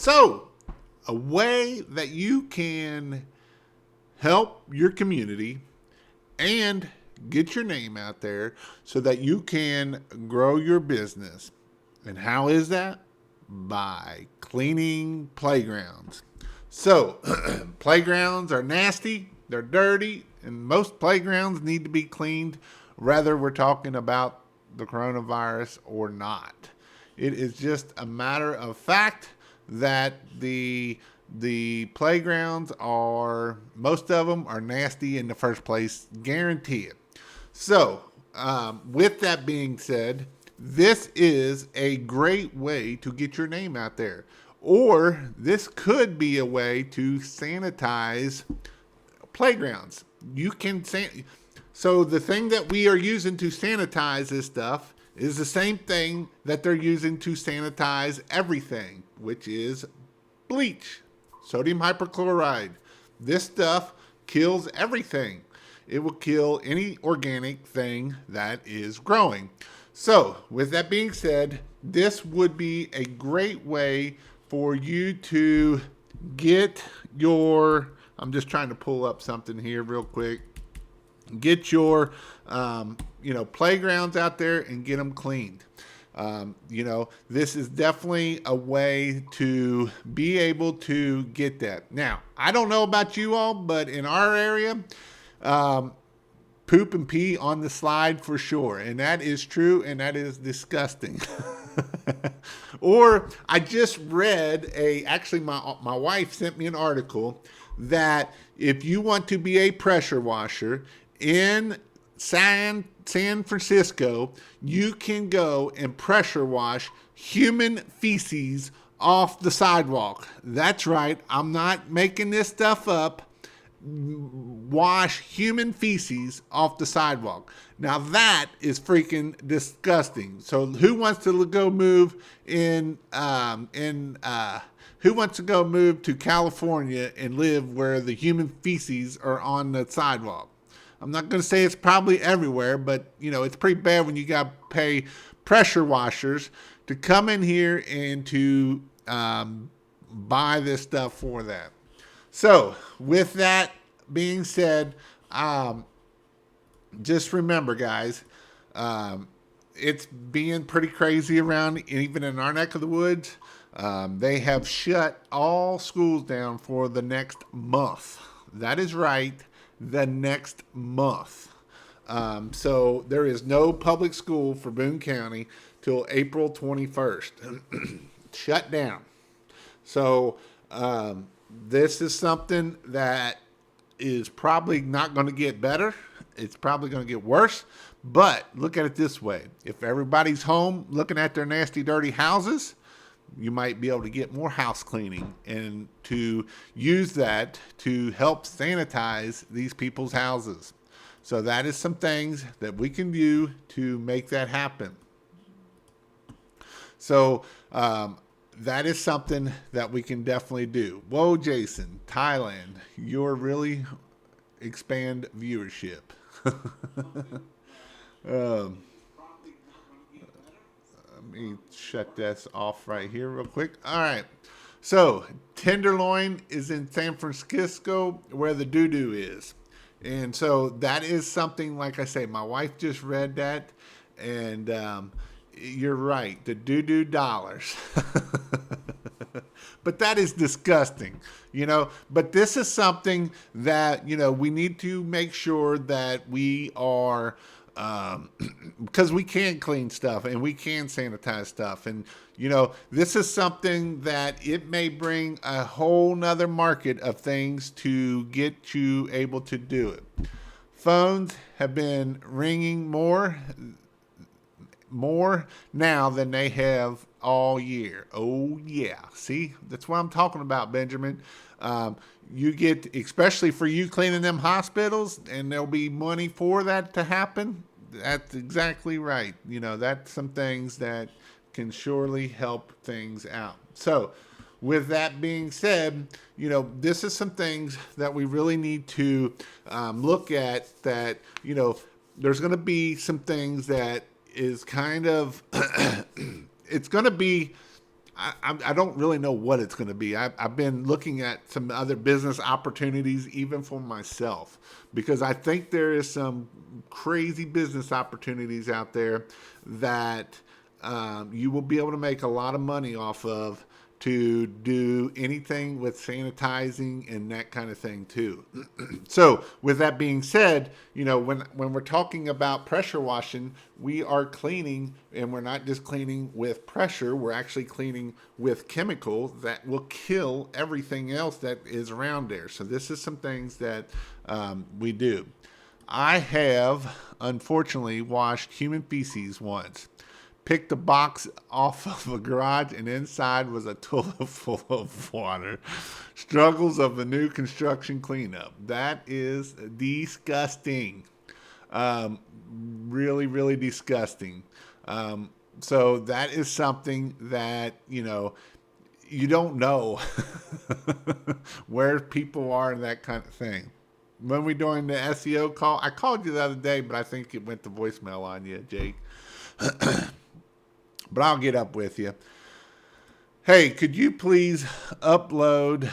So, a way that you can help your community and get your name out there so that you can grow your business. And how is that? By cleaning playgrounds. So, playgrounds are nasty, they're dirty, and most playgrounds need to be cleaned, whether we're talking about the coronavirus or not. It is just a matter of fact that the playgrounds are, most of them are nasty in the first place, guarantee it. So, with that being said, this is a great way to get your name out there. Or this could be a way to sanitize playgrounds. You can so the thing that we are using to sanitize this stuff is the same thing that they're using to sanitize everything, which is bleach, sodium hypochlorite. This stuff kills everything. It will kill any organic thing that is growing. So, with that being said, this would be a great way for you to get your, I'm just trying to pull up something here real quick. Get your, playgrounds out there and get them cleaned. This is definitely a way to be able to get that. Now, I don't know about you all, but in our area, poop and pee on the slide for sure. And that is true, and that is disgusting. Or I just read actually my wife sent me an article that if you want to be a pressure washer in San Francisco, you can go and pressure wash human feces off the sidewalk. That's right. I'm not making this stuff up. Wash human feces off the sidewalk. Now that is freaking disgusting. So who wants to go move who wants to go move to California and live where the human feces are on the sidewalk? I'm not going to say it's probably everywhere, but it's pretty bad when you got to pay pressure washers to come in here and to buy this stuff for that. So, with that being said, just remember, guys, it's being pretty crazy around, even in our neck of the woods. They have shut all schools down for the next month. That is right, the next month. So, there is no public school for Boone County till April 21st. Shut down. So, this is something that is probably not going to get better. It's probably going to get worse. But look at it this way. If everybody's home looking at their nasty, dirty houses, you might be able to get more house cleaning and to use that to help sanitize these people's houses. So that is some things that we can do to make that happen. So, that is something that we can definitely do. Whoa, Jason, Thailand, you're really expand viewership. Let me shut this off right here real quick. All right. So, Tenderloin is in San Francisco where the doo-doo is. And so that is something, like I say, my wife just read that, and you're right, the doo-doo dollars. But that is disgusting, But this is something that, we need to make sure that we are, because we can clean stuff and we can sanitize stuff. And, this is something that it may bring a whole nother market of things to get you able to do it. Phones have been ringing more now than they have all year. Oh yeah. See, that's what I'm talking about, Benjamin. You get, especially for you cleaning them hospitals, and there'll be money for that to happen. That's exactly right. That's some things that can surely help things out. So with that being said, this is some things that we really need to look at, that, there's going to be some things that is kind of, it's going to be, I don't really know what it's going to be. I've been looking at some other business opportunities, even for myself, because I think there is some crazy business opportunities out there that you will be able to make a lot of money off of to do anything with sanitizing and that kind of thing too. So with that being said, when we're talking about pressure washing, we are cleaning, and we're not just cleaning with pressure, we're actually cleaning with chemicals that will kill everything else that is around there. So this is some things that we do. I have unfortunately washed human feces once. Picked a box off of a garage, and inside was a toilet full of water. Struggles of a new construction cleanup. That is disgusting. Really, really disgusting. So that is something that, you don't know where people are and that kind of thing. When we doing the SEO call, I called you the other day, but I think it went to voicemail on you, Jake. But I'll get up with you. Hey, could you please upload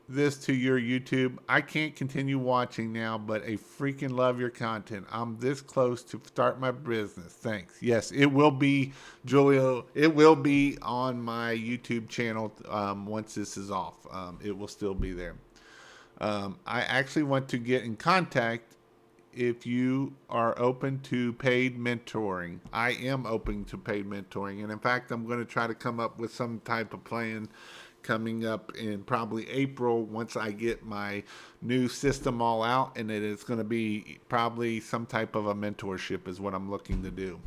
this to your YouTube? I can't continue watching now, but I freaking love your content. I'm this close to start my business. Thanks. Yes, it will be, Julio. It will be on my YouTube channel once this is off. It will still be there. I actually want to get in contact if you are open to paid mentoring. I am open to paid mentoring. And in fact, I'm going to try to come up with some type of plan coming up in probably April once I get my new system all out. And it is going to be probably some type of a mentorship is what I'm looking to do.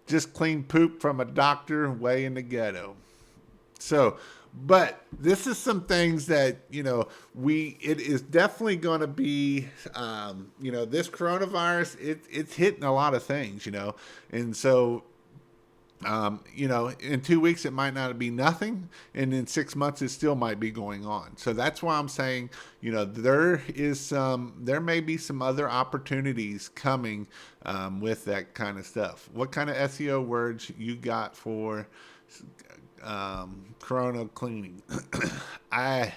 Just clean poop from a doctor way in the ghetto. So, but this is some things that, it is definitely going to be, this coronavirus, it's hitting a lot of things, and so, in 2 weeks, it might not be nothing. And in 6 months, it still might be going on. So that's why I'm saying, there may be some other opportunities coming, with that kind of stuff. What kind of SEO words you got for, corona cleaning? I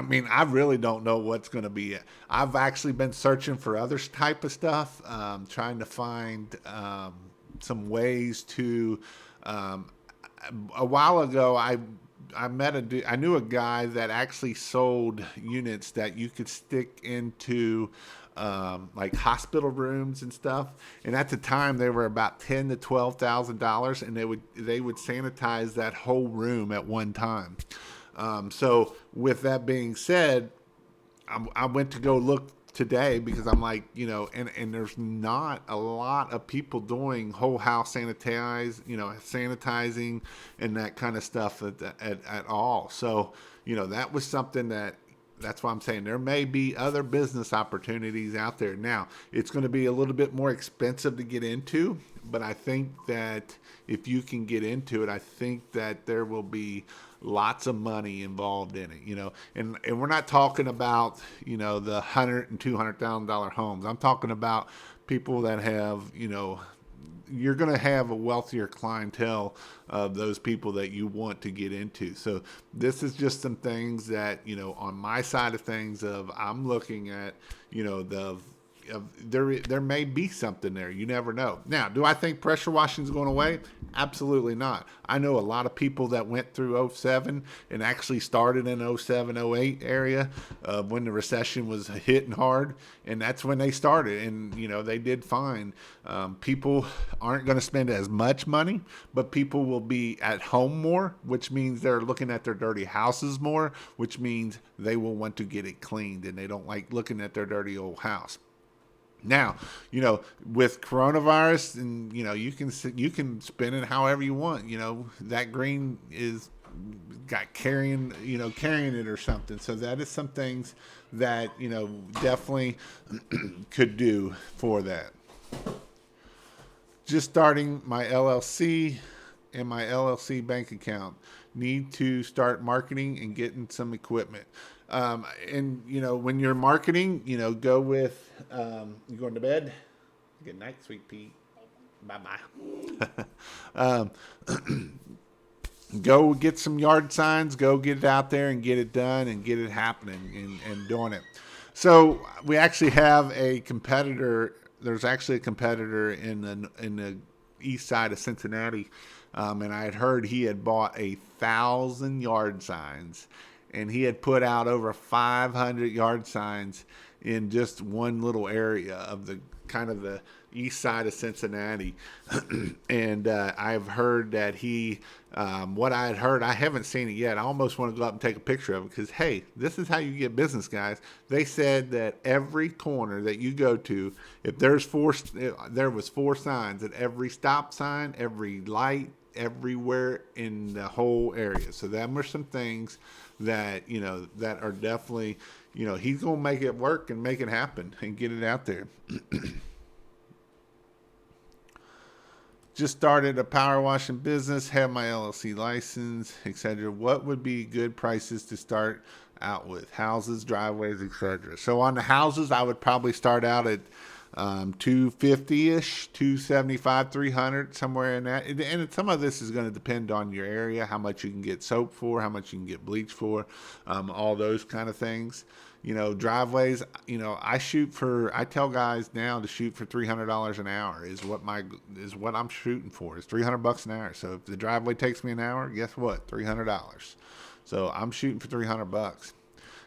mean, I really don't know what's going to be it. I've actually been searching for other type of stuff, trying to find some ways to. A while ago, I knew a guy that actually sold units that you could stick into like hospital rooms and stuff. And at the time, they were about $10,000 to $12,000, and they would sanitize that whole room at one time. So with that being said, I went to go look today because I'm like, and there's not a lot of people doing whole house sanitizing and that kind of stuff at all. So, that was something that's why I'm saying there may be other business opportunities out there. Now, it's going to be a little bit more expensive to get into, but I think that if you can get into it, I think that there will be lots of money involved in it, and we're not talking about, the $100,000 and $200,000 homes. I'm talking about people that have, you're going to have a wealthier clientele of those people that you want to get into. So this is just some things that, on my side of things I'm looking at, there may be something there. You never know. Now, do I think pressure washing is going away? Absolutely not. I know a lot of people that went through 07 and actually started in 07, 08 area when the recession was hitting hard, and that's when they started, and they did fine. People aren't going to spend as much money, but people will be at home more, which means they're looking at their dirty houses more, which means they will want to get it cleaned, and they don't like looking at their dirty old house. Now, with coronavirus, and you can spin it however you want. That green is got carrying it or something. So that is some things that definitely could do for that. Just starting my LLC and my LLC bank account. Need to start marketing and getting some equipment. And when you're marketing, go with you going to bed. Good night, sweet pea. Bye bye. go get some yard signs, go get it out there and get it done and get it happening and doing it. So we actually have a competitor. There's actually a competitor in the east side of Cincinnati, and I had heard he had bought 1,000 yard signs, and he had put out over 500 yard signs in just one little area of the kind of the east side of Cincinnati. And I've heard that what I had heard, I haven't seen it yet. I almost want to go up and take a picture of it because, hey, this is how you get business, guys. They said that every corner that you go to, if there was 4 signs at every stop sign, every light, everywhere in the whole area. So them are some things that, that are definitely, he's going to make it work and make it happen and get it out there. Just started a power washing business, have my LLC license, etc. What would be good prices to start out with? Houses, driveways, etc. So on the houses, I would probably start out at 250-ish, 275, 300, somewhere in that. And some of this is going to depend on your area, how much you can get soap for, how much you can get bleach for, all those kind of things. Driveways, I tell guys now to shoot for $300 an hour is what I'm shooting for, is $300 an hour. So if the driveway takes me an hour, guess what? $300. So I'm shooting for $300.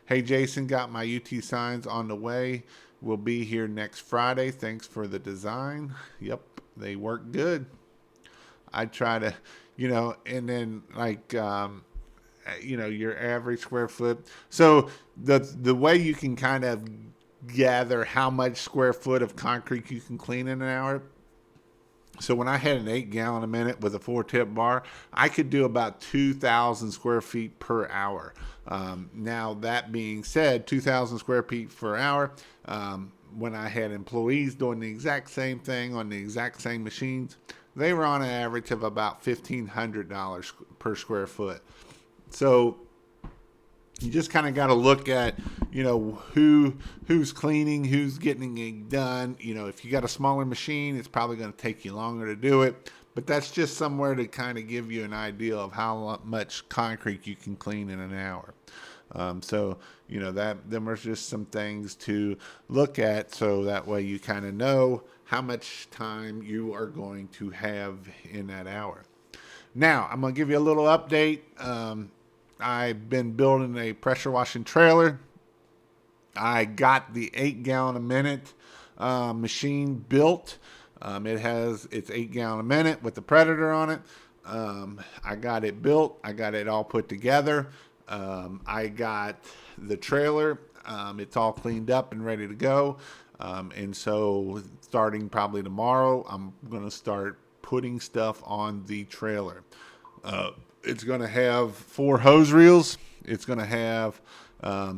Hey, Jason, got my UT signs on the way. We'll be here next Friday. Thanks for the design. Yep, they work good. I try to, and then your average square foot. So the way you can kind of gather how much square foot of concrete you can clean in an hour. So when I had an 8 gallon a minute with a 4-tip bar, I could do about 2,000 square feet per hour. Now that being said, 2,000 square feet per hour, when I had employees doing the exact same thing on the exact same machines, they were on an average of about $1,500 per square foot. So you just kind of got to look at, who's cleaning, who's getting it done. If you got a smaller machine, it's probably going to take you longer to do it. But that's just somewhere to kind of give you an idea of how much concrete you can clean in an hour. Them are just some things to look at, so that way you kind of know how much time you are going to have in that hour. Now, I'm going to give you a little update. I've been building a pressure washing trailer. I got the 8 gallon a minute machine built. It's 8 gallon a minute with the Predator on it. I got it built. I got it all put together. I got the trailer. It's all cleaned up and ready to go. And so starting probably tomorrow, I'm going to start putting stuff on the trailer. It's going to have 4 hose reels. It's going to have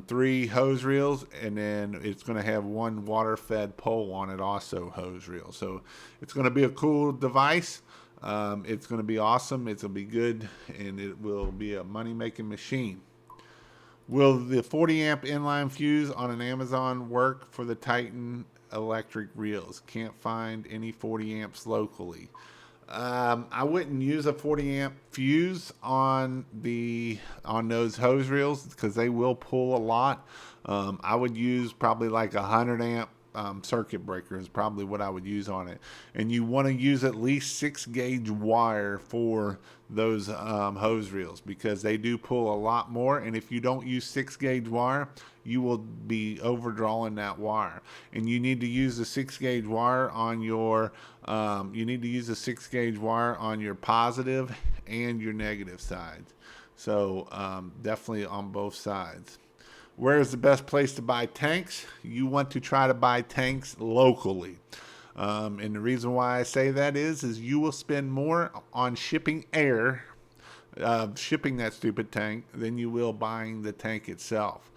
3 hose reels, and then it's going to have 1 water-fed pole on it, also hose reel. So it's going to be a cool device. It's going to be awesome. It's going to be good, and it will be a money-making machine. Will the 40 amp inline fuse on an Amazon work for the Titan electric reels? Can't find any 40 amps locally. I wouldn't use a 40 amp fuse on those hose reels because they will pull a lot. I would use probably like 100 amp circuit breaker is probably what I would use on it. And you want to use at least 6 gauge wire for those hose reels because they do pull a lot more. And if you don't use 6 gauge wire, you will be overdrawing that wire. And you need to use the 6 gauge wire on your positive and your negative sides. So definitely on both sides. Where is the best place to buy tanks? You want to try to buy tanks locally. And the reason why I say that is you will spend more on shipping shipping that stupid tank than you will buying the tank itself.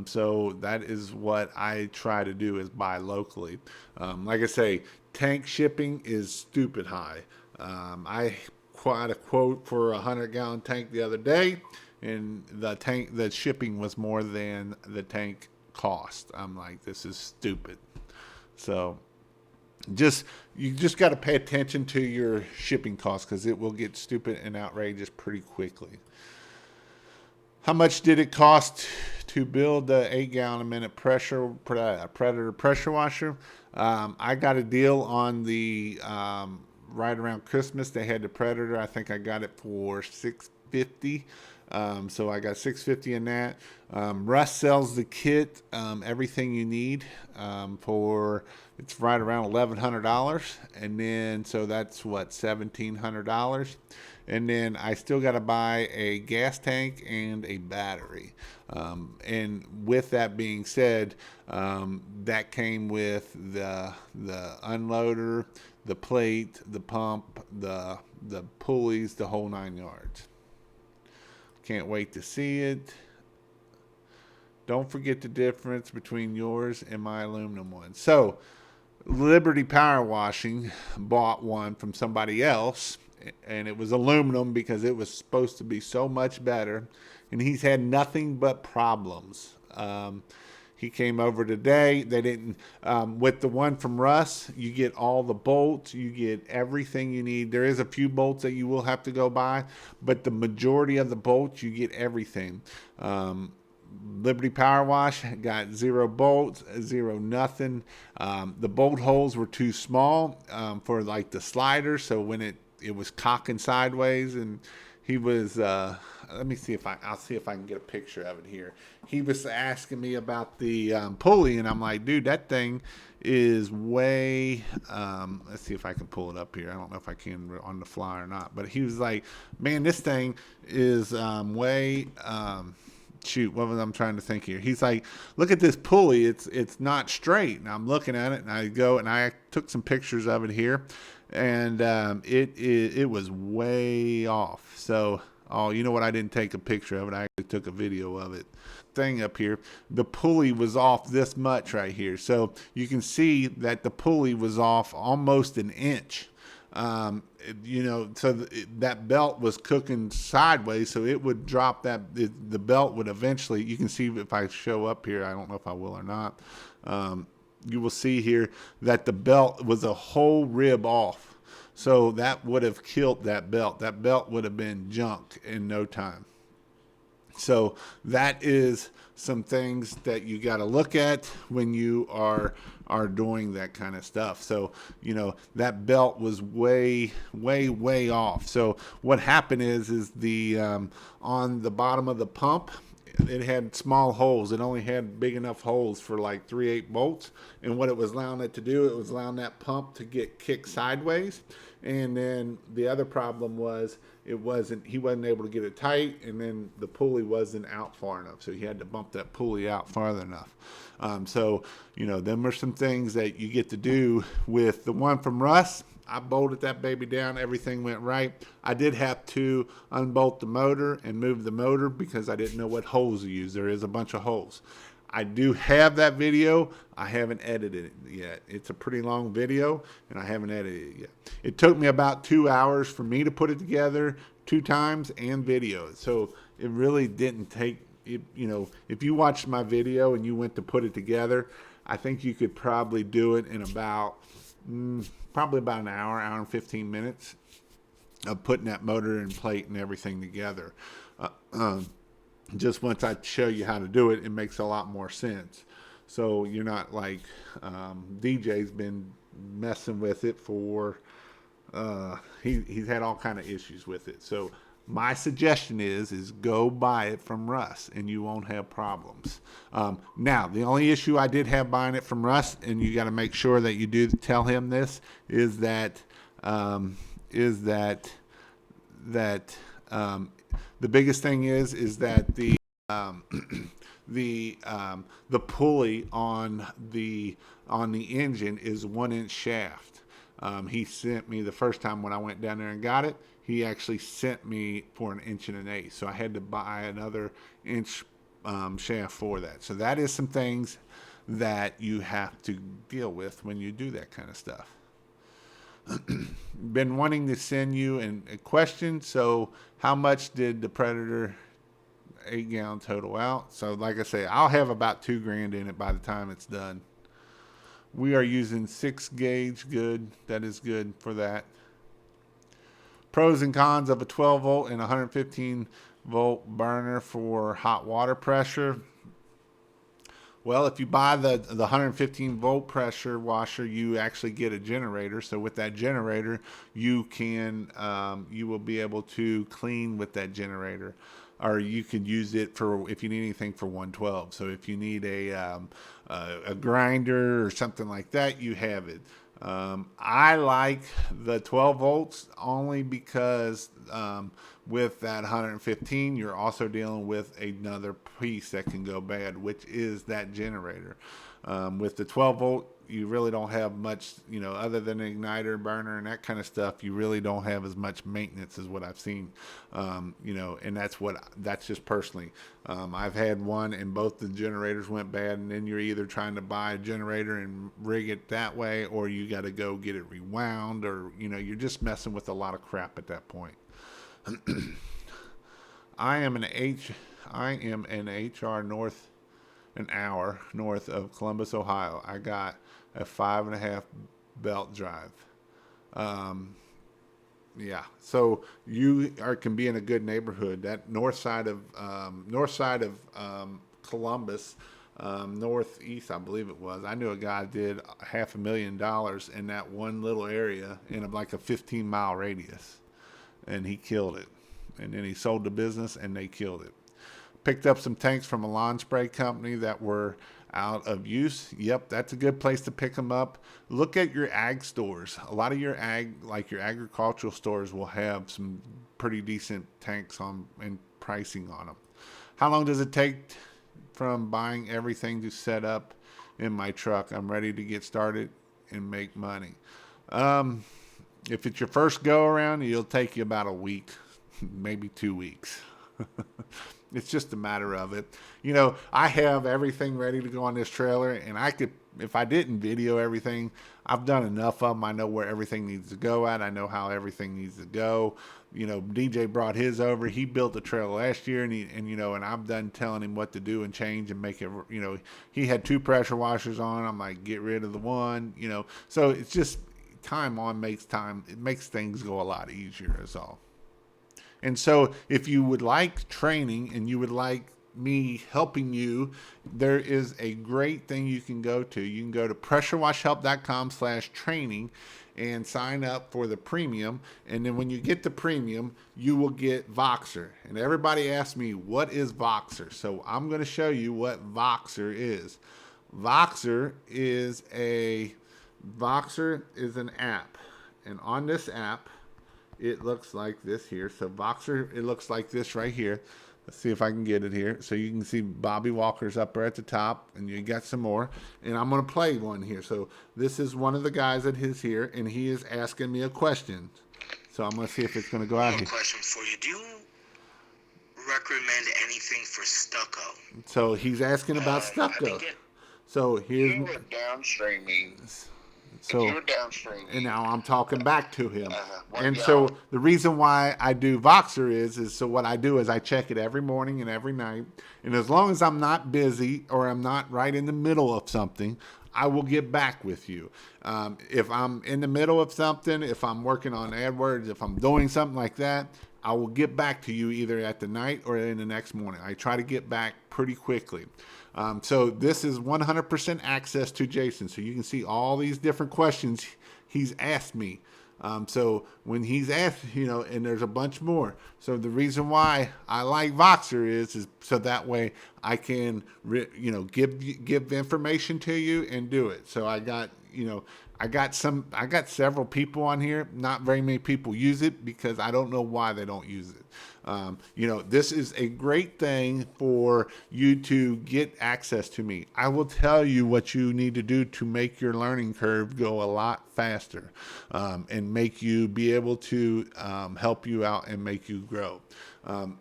So that is what I try to do, is buy locally. Like I say, tank shipping is stupid high. I got a quote for a 100-gallon tank the other day, and the shipping was more than the tank cost. I'm like, this is stupid. So just you just got to pay attention to your shipping costs because it will get stupid and outrageous pretty quickly. How much did it cost to build the 8 gallon a minute Predator pressure washer? I got a deal on the right around Christmas. They had the Predator. I think I got it for $650. So I got $650 in that. Russ sells the kit, everything you need, for it's right around $1,100, and then so that's what $1,700, and then I still got to buy a gas tank and a battery. And with that being said, that came with the unloader, the plate, the pump, the pulleys, the whole 9 yards. Can't wait to see it. Don't forget the difference between yours and my aluminum one. So, Liberty Power Washing bought one from somebody else, and it was aluminum because it was supposed to be so much better, and he's had nothing but problems. He came over today. They didn't, with the one from Russ, you get all the bolts, you get everything you need. There is a few bolts that you will have to go buy, but the majority of the bolts, you get everything. Liberty Power Wash got 0 bolts, 0 nothing. The bolt holes were too small for like the slider, so when it was cocking sideways, and he was let me see if I'll see if I can get a picture of it here. He was asking me about the pulley, and I'm like, dude, that thing is way let's see if I can pull it up here. I don't know if I can on the fly or not, but he was like, man, this thing is way shoot, what was I'm trying to think here? He's like, look at this pulley, it's not straight. And I'm looking at it, and I go and I took some pictures of it here, and it was way off. So, oh, you know what? I didn't take a picture of it. I actually took a video of it. Thing up here, the pulley was off this much right here. So you can see that the pulley was off almost an inch. So that belt was cooking sideways, so it would drop the belt would eventually, you can see if I show up here, I don't know if I will or not, you will see here that the belt was a whole rib off. So that would have killed that belt. That belt would have been junk in no time. So that is some things that you got to look at when you are doing that kind of stuff. So, that belt was way off. So what happened is the on the bottom of the pump, it had small holes. It only had big enough holes for like 3/8 bolts. And what it was allowing it to do, it was allowing that pump to get kicked sideways. And then the other problem was he wasn't able to get it tight, and then the pulley wasn't out far enough. So he had to bump that pulley out farther enough. Them are some things that you get to do with the one from Russ. I bolted that baby down. Everything went right. I did have to unbolt the motor and move the motor because I didn't know what holes to use. There is a bunch of holes. I do have that video. I haven't edited it yet. It's a pretty long video, and I haven't edited it yet. It took me about 2 hours for me to put it together 2 times and video. So it really didn't take, if you watched my video and you went to put it together, I think you could probably do it in about an hour and 15 minutes of putting that motor and plate and everything together. Just once I show you how to do it, it makes a lot more sense. So you're not like DJ's been messing with it for he's had all kind of issues with it. So my suggestion is go buy it from Russ, and you won't have problems. Now, the only issue I did have buying it from Russ, and you got to make sure that you do tell him this, is that the biggest thing is that the pulley on the engine is 1-inch shaft. He sent me the first time when I went down there and got it. He actually sent me for 1 1/8 inch, so I had to buy another inch shaft for that. So that is some things that you have to deal with when you do that kind of stuff. Been wanting to send you a question. So how much did the Predator 8-gallon total out? So like I say, I'll have about $2,000 in it by the time it's done. We are using 6 gauge. Good. That is good for that. Pros and cons of a 12 volt and 115 volt burner for hot water pressure. Well, if you buy the 115 volt pressure washer, you actually get a generator. So with that generator, you will be able to clean with that generator, or you could use it for if you need anything for 112. So if you need a grinder or something like that, you have it. I like the 12 volts only because with that 115, you're also dealing with another piece that can go bad, which is that generator. With the 12 volt, you really don't have much, other than an igniter, burner, and that kind of stuff. You really don't have as much maintenance as what I've seen, and that's just personally. I've had one and both the generators went bad, and then you're either trying to buy a generator and rig it that way, or you got to go get it rewound, or, you're just messing with a lot of crap at that point. I am an an hour north of Columbus, Ohio. I got a 5.5 belt drive. So you can be in a good neighborhood. That north side of Columbus, northeast, I believe it was. I knew a guy did $500,000 in that one little area in like a 15-mile radius, and he killed it. And then he sold the business, and they killed it. Picked up some tanks from a lawn spray company that were out of use. Yep, that's a good place to pick them up. Look at your ag stores. A lot of your your agricultural stores will have some pretty decent tanks and pricing on them. How long does it take from buying everything to set up in my truck? I'm ready to get started and make money. If it's your first go around, it'll take you about a week, maybe 2 weeks. It's just a matter of it. I have everything ready to go on this trailer, and if I didn't video everything, I've done enough of them. I know where everything needs to go at. I know how everything needs to go. DJ brought his over. He built the trailer last year, and I'm done telling him what to do and change and make it. He had 2 pressure washers on. I'm like, get rid of the one. So it's just time makes time. It makes things go a lot easier, is all. And so if you would like training and you would like me helping you, there is a great thing you can go to. You can go to pressurewashhelp.com/training and sign up for the premium. And then when you get the premium, you will get Voxer. And everybody asks me, what is Voxer? So I'm going to show you what Voxer is. Voxer is an app. And on this app, it looks like this here. So Voxer, it looks like this right here. Let's see if I can get it here. So you can see Bobby Walker's up there at the top, and you got some more. And I'm going to play one here. So this is one of the guys that is here, and he is asking me a question. So I'm going to see if it's going to go out here. I have a question for you. Do you recommend anything for stucco? So he's asking about stucco. So here's... You were downstreaming. So, and now I'm talking back to him. So the reason why I do Voxer is so what I do is I check it every morning and every night. And as long as I'm not busy or I'm not right in the middle of something, I will get back with you. If I'm in the middle of something, if I'm working on AdWords, if I'm doing something like that, I will get back to you either at the night or in the next morning. I try to get back pretty quickly. So this is 100% access to Jason. So you can see all these different questions he's asked me. So when he's asked, and there's a bunch more. So the reason why I like Voxer is so that way I can, give information to you and do it. So I got several people on here. Not very many people use it because I don't know why they don't use it. This is a great thing for you to get access to me. I will tell you what you need to do to make your learning curve go a lot faster, and make you be able to help you out and make you grow.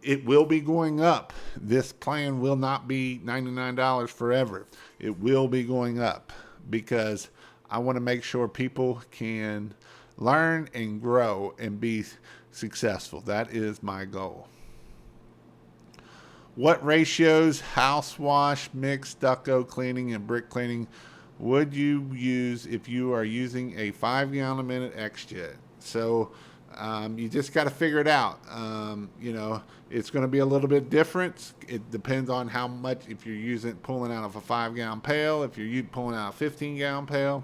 It will be going up. This plan will not be $99 forever. It will be going up because I want to make sure people can learn and grow and be successful. That is my goal. What ratios, house wash, mix, stucco cleaning, and brick cleaning would you use if you are using a 5 gallon a minute X-Jet? So you just got to figure it out. It's going to be a little bit different. It depends on how much, if you're pulling out of a 5 gallon pail, if you're pulling out a 15 gallon pail.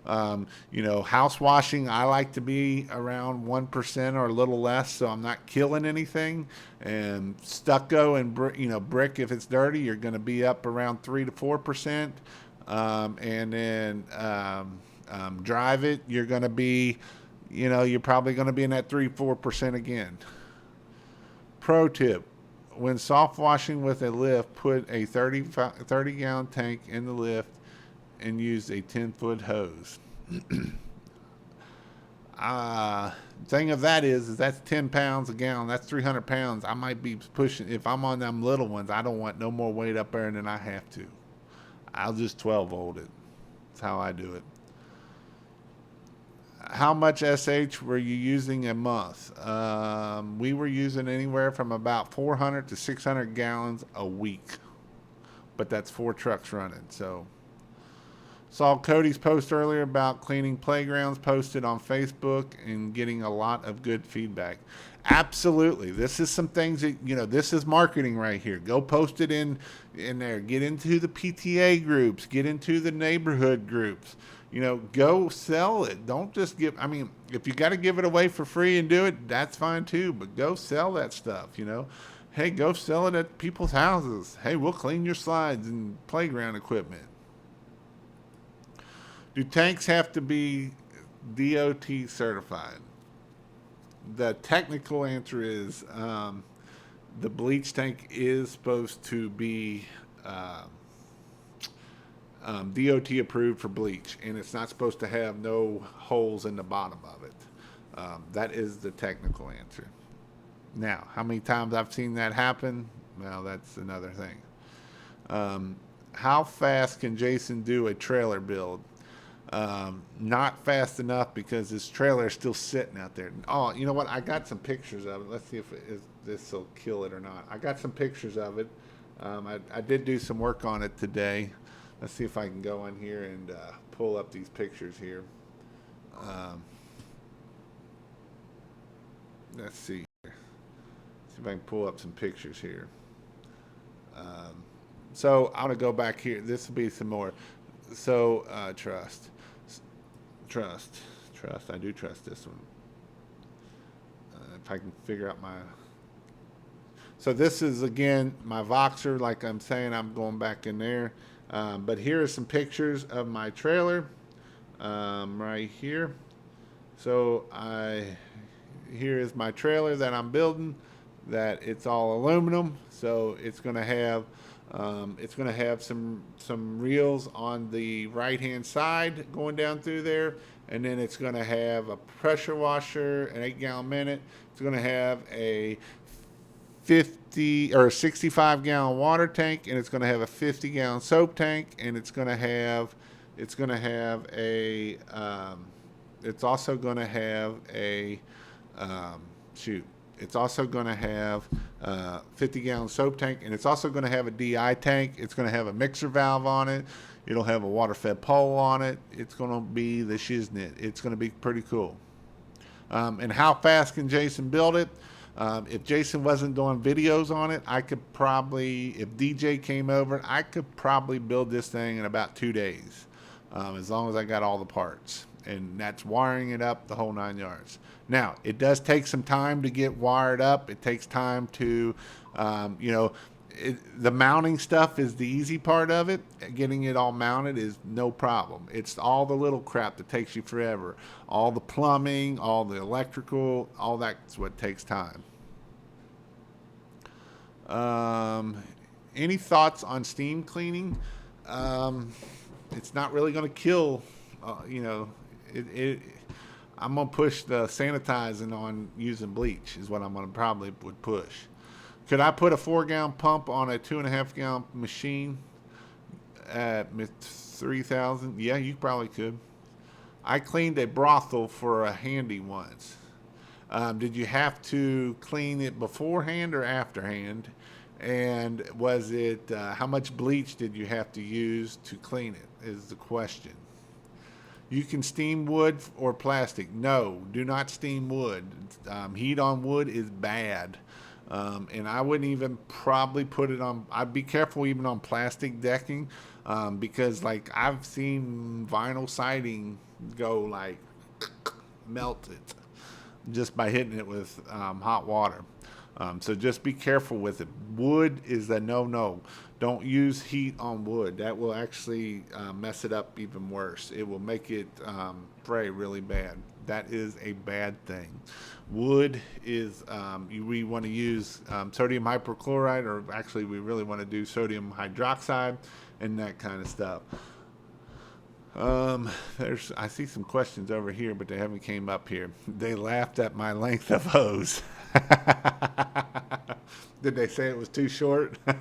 House washing, I like to be around 1% or a little less, so I'm not killing anything. And stucco and brick, if it's dirty, you're going to be up around 3 to 4%. And then drive it, you're going to be, you're probably going to be in that 3-4% again. Pro tip: when soft washing with a lift, put a 30 gallon tank in the lift and use a 10-foot hose. Thing of that is that's 10 pounds a gallon. That's 300 pounds. I might be pushing, if I'm on them little ones, I don't want no more weight up there than I have to. I'll just 12 volt it. That's how I do it. How much SH were you using a month? We were using anywhere from about 400 to 600 gallons a week. But that's 4 trucks running, so. Saw Cody's post earlier about cleaning playgrounds, posted on Facebook, and getting a lot of good feedback. Absolutely. This is some things that, this is marketing right here. Go post it in there. Get into the PTA groups. Get into the neighborhood groups. Go sell it. Don't just if you got to give it away for free and do it, that's fine too. But go sell that stuff, Hey, go sell it at people's houses. Hey, we'll clean your slides and playground equipment. Do tanks have to be DOT certified? The technical answer is the bleach tank is supposed to be DOT approved for bleach, and it's not supposed to have no holes in the bottom of it. That is the technical answer. Now, how many times I've seen that happen? Well, that's another thing. How fast can Jason do a trailer build? Not fast enough because this trailer is still sitting out there. Oh, you know what? I got some pictures of it. Let's see if this will kill it or not. I got some pictures of it. I did do some work on it today. Let's see if I can go in here and pull up these pictures here. Let's see here. See if I can pull up some pictures here. So I'm going to go back here. This will be some more. So trust. I do trust this one. If I can figure out my. So this is again my Voxer. Like I'm saying, I'm going back in there. But here are some pictures of my trailer right here. So here is my trailer that I'm building. That it's all aluminum. So it's going to have some reels on the right hand side going down through there, and then it's going to have a pressure washer, an 8-gallon minute. It's going to have a 50 or 65 gallon water tank, and it's going to have a 50-gallon soap tank, and it's also going to have a 50-gallon soap tank, and it's also going to have a DI tank. It's going to have a mixer valve on it. It'll have a water-fed pole on it. It's going to be the shiznit. It's going to be pretty cool. And how fast can Jason build it? If Jason wasn't doing videos on it, I could probably, if DJ came over, I could probably build this thing in about 2 days, as long as I got all the parts. And that's wiring it up the whole 9 yards. Now, it does take some time to get wired up. It takes time to, the mounting stuff is the easy part of it. Getting it all mounted is no problem. It's all the little crap that takes you forever. All the plumbing, all the electrical, all that's what takes time. Any thoughts on steam cleaning? It's not really going to kill, I'm going to push the sanitizing on using bleach is what I'm going to probably would push. Could I put a 4-gallon pump on a 2.5-gallon machine at 3,000? Yeah, you probably could. I cleaned a brothel for a handy once. Did you have to clean it beforehand or afterhand? And was it how much bleach did you have to use to clean it? Is the question. You can steam wood or plastic. No, do not steam wood. Heat on wood is bad. And I wouldn't even probably put it on. I'd be careful even on plastic decking, because like I've seen vinyl siding go like melted just by hitting it with hot water. So just be careful with it. Wood is a no-no. Don't use heat on wood. That will actually mess it up even worse. It will make it fray really bad. That is a bad thing. Wood is, we want to use sodium hypochlorite, or actually we really want to do sodium hydroxide and that kind of stuff. I see some questions over here, but they haven't came up here. They laughed at my length of hose. Did they say it was too short? uh,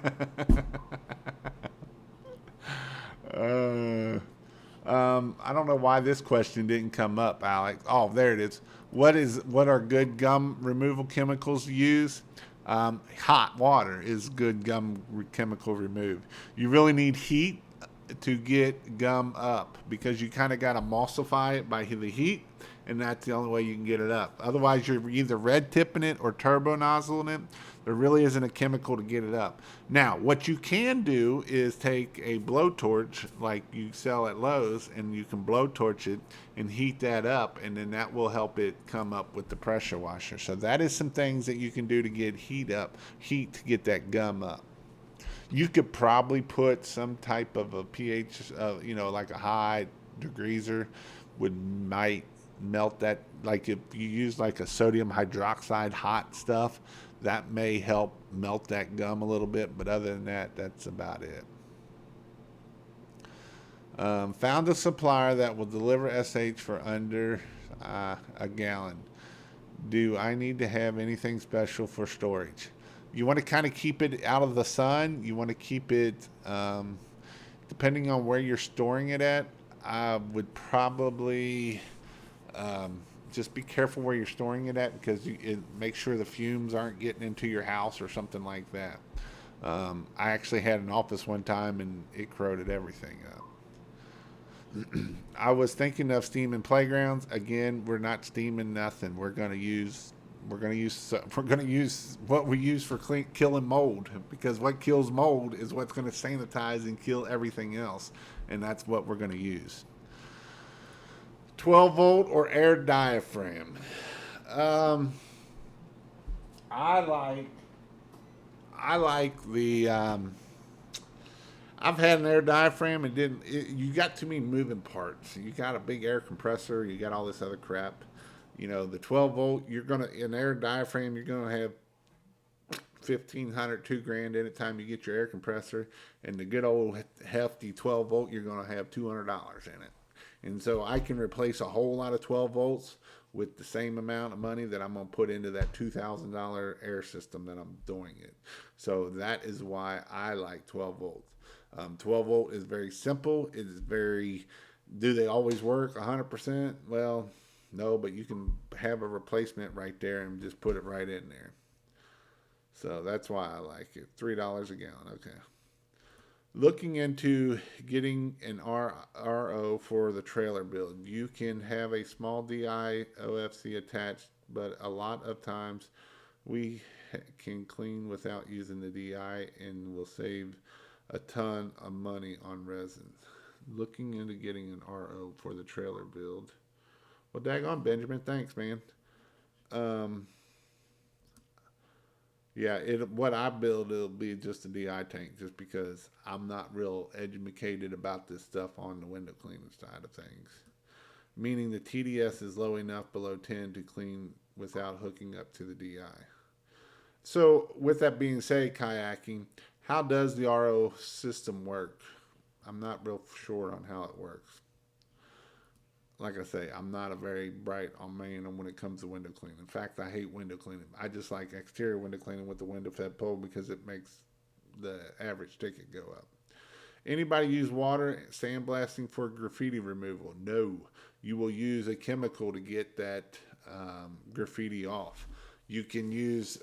I don't know why this question didn't come up, Alex. Oh, there it is. What are good gum removal chemicals to use? Hot water is good chemical remove. You really need heat to get gum up, because you kind of got to emulsify it by the heat, and that's the only way you can get it up. Otherwise, you're either red tipping it or turbo nozzling it. There really isn't a chemical to get it up. Now, what you can do is take a blowtorch like you sell at Lowe's, and you can blowtorch it and heat that up, and then that will help it come up with the pressure washer. So that is some things that you can do to get heat to get that gum up. You could probably put some type of a pH, like a high degreaser might melt that. Like if you use like a sodium hydroxide hot stuff, that may help melt that gum a little bit. But other than that, that's about it. Found a supplier that will deliver SH for under a gallon. Do I need to have anything special for storage? You want to kind of keep it out of the sun. You want to keep it, depending on where you're storing it at. I would probably just be careful where you're storing it at, because make sure the fumes aren't getting into your house or something like that. I actually had an office one time and it corroded everything up. I was thinking of steaming playgrounds. Again, we're not steaming nothing. We're gonna use what we use for killing mold, because what kills mold is what's going to sanitize and kill everything else, and that's what we're going to use. 12 volt or air diaphragm. I like the. I've had an air diaphragm and you got too many moving parts. You got a big air compressor. You got all this other crap. The 12 volt, in air diaphragm, you're gonna have 1,500, $2,000 anytime you get your air compressor, and the good old hefty 12 volt, you're gonna have $200 in it. And so I can replace a whole lot of 12 volts with the same amount of money that I'm gonna put into that $2,000 air system that I'm doing it. So that is why I like 12 volts. 12 volt is very simple. It is very. Do they always work 100%? Well, no, but you can have a replacement right there and just put it right in there. So that's why I like it. $3 a gallon. Okay. Looking into getting an RO for the trailer build. You can have a small DI OFC attached, but a lot of times we can clean without using the DI and will save a ton of money on resin. Looking into getting an RO for the trailer build. Well, daggone, Benjamin, thanks, man. Yeah, what I build, it'll be just a DI tank, just because I'm not real educated about this stuff on the window cleaning side of things. Meaning the TDS is low enough below 10 to clean without hooking up to the DI. So, with that being said, kayaking, how does the RO system work? I'm not real sure on how it works. Like I say, I'm not a very bright man when it comes to window cleaning. In fact, I hate window cleaning. I just like exterior window cleaning with the window fed pole, because it makes the average ticket go up. Anybody use water sandblasting for graffiti removal? No. You will use a chemical to get that graffiti off. You can use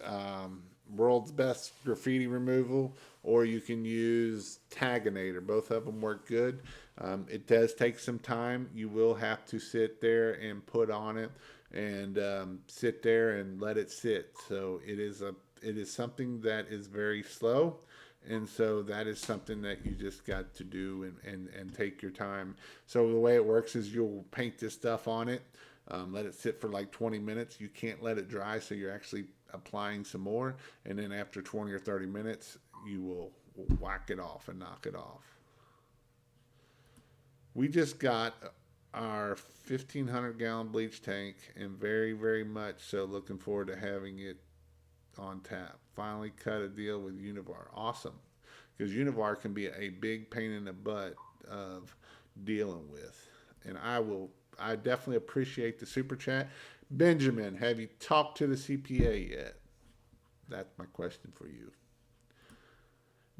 World's Best Graffiti Removal, or you can use Taganator. Both of them work good. It does take some time. You will have to sit there and put on it and sit there and let it sit. So it is something that is very slow, and so that is something that you just got to do and take your time. So the way it works is you'll paint this stuff on it, let it sit for like 20 minutes. You can't let it dry, so you're actually applying some more, and then after 20 or 30 minutes you will whack it off and knock it off. We just got our 1,500-gallon bleach tank, and very much so looking forward to having it on tap. Finally cut a deal with Univar. Awesome, because Univar can be a big pain in the butt of dealing with. And I definitely appreciate the super chat. Benjamin, have you talked to the CPA yet? That's my question for you.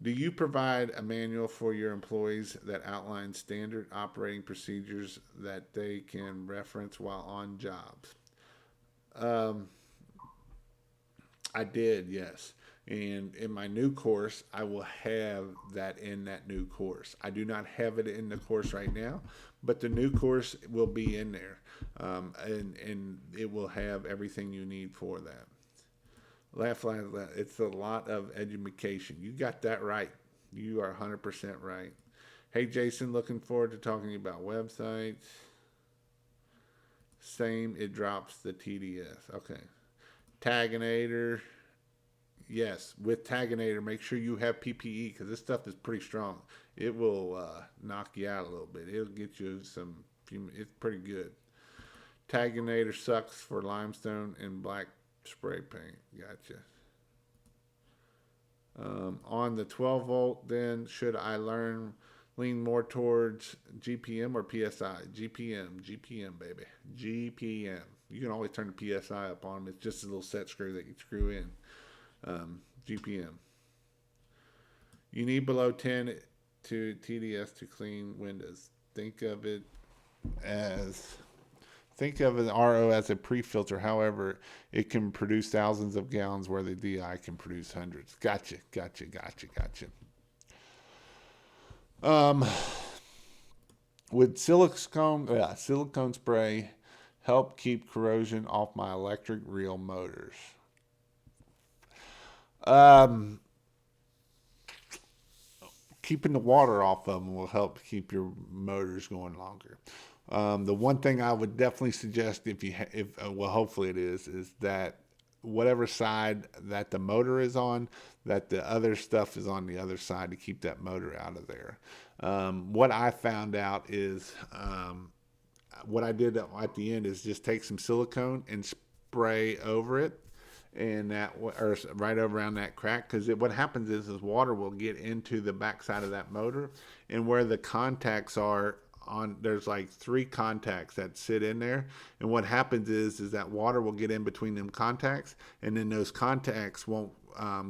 Do you provide a manual for your employees that outlines standard operating procedures that they can reference while on jobs? Um, I did, yes. And in my new course, I will have that in that new course. I do not have it in the course right now, but the new course will be in there. And it will have everything you need for that. Laugh, laugh, laugh. It's a lot of education. You got that right. You are 100% right. Hey, Jason, looking forward to talking about websites. Same, it drops the TDS. Okay. Taganator. Yes, with Taganator, make sure you have PPE because this stuff is pretty strong. It will knock you out a little bit. It'll get you it's pretty good. Taganator sucks for limestone and black spray paint. Gotcha. On the 12 volt, then, should I lean more towards GPM or PSI? GPM, baby. GPM. You can always turn the PSI up on them. It's just a little set screw that you screw in. GPM. You need below 10 to TDS to clean windows. As Think of an RO as a pre-filter. However, it can produce thousands of gallons where the DI can produce hundreds. Gotcha. Um, would silicone spray help keep corrosion off my electric reel motors? Keeping the water off of them will help keep your motors going longer. The one thing I would definitely suggest, hopefully it is that whatever side that the motor is on, that the other stuff is on the other side to keep that motor out of there. What I found out is, what I did at the end is just take some silicone and spray over it, and or right around that crack, because what happens is water will get into the backside of that motor, and where the contacts are there's like 3 contacts that sit in there, and what happens is that water will get in between them contacts, and then those contacts won't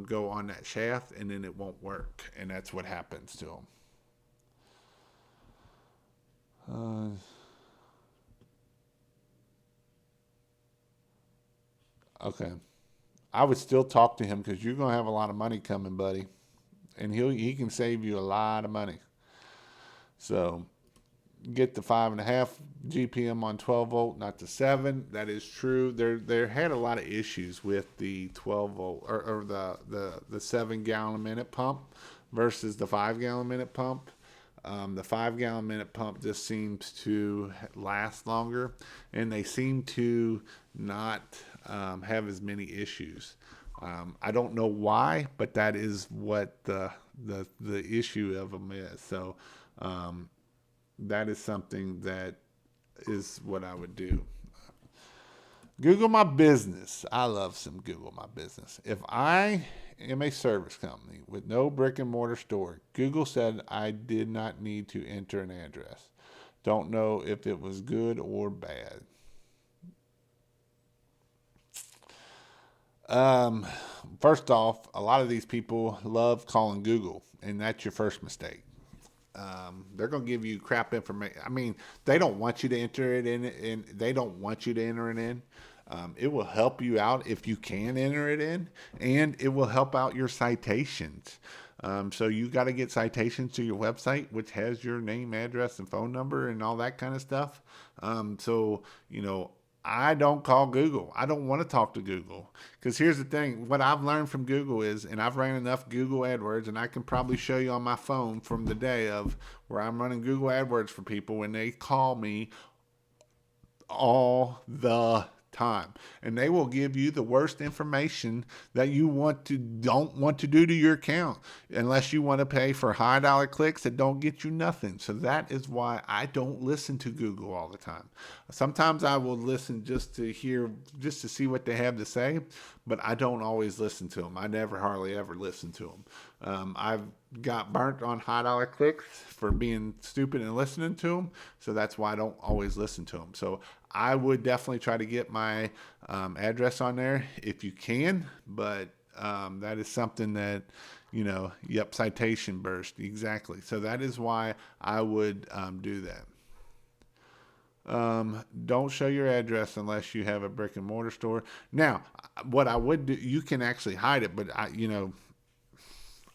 go on that shaft, and then it won't work, and that's what happens to them. Okay. I would still talk to him because you're going to have a lot of money coming, buddy. And he can save you a lot of money. So get the 5.5 GPM on 12 volt, not the 7. That is true. There had a lot of issues with the 12 volt or the 7 gallon a minute pump versus the 5 gallon a minute pump. The 5 gallon a minute pump just seems to last longer, and they seem to not have as many issues. I don't know why, but that is what the issue of them is. So that is something that is what I would do. Google My Business. I love some Google My Business. If I am a service company with no brick and mortar store, Google said I did not need to enter an address. Don't know if it was good or bad. First off, a lot of these people love calling Google, and that's your first mistake. They're going to give you crap information. I mean, they don't want you to enter it in, and they don't want you to enter it in. It will help you out if you can enter it in, and it will help out your citations. So you got to get citations to your website, which has your name, address, and phone number, and all that kind of stuff. So I don't call Google. I don't want to talk to Google, because here's the thing: what I've learned from Google is, and I've ran enough Google AdWords, and I can probably show you on my phone from the day of where I'm running Google AdWords for people when they call me all the time, and they will give you the worst information that you don't want to do to your account, unless you want to pay for high dollar clicks that don't get you nothing. So that is why I don't listen to Google all the time. Sometimes I will listen just to see what they have to say, but I don't always listen to them. I never hardly ever listen to them. I've got burnt on high dollar clicks for being stupid and listening to them, so that's why I don't always listen to them. So I would definitely try to get my address on there if you can, but that is something that, citation burst, exactly. So that is why I would do that. Don't show your address unless you have a brick and mortar store. Now, what I would do, you can actually hide it, but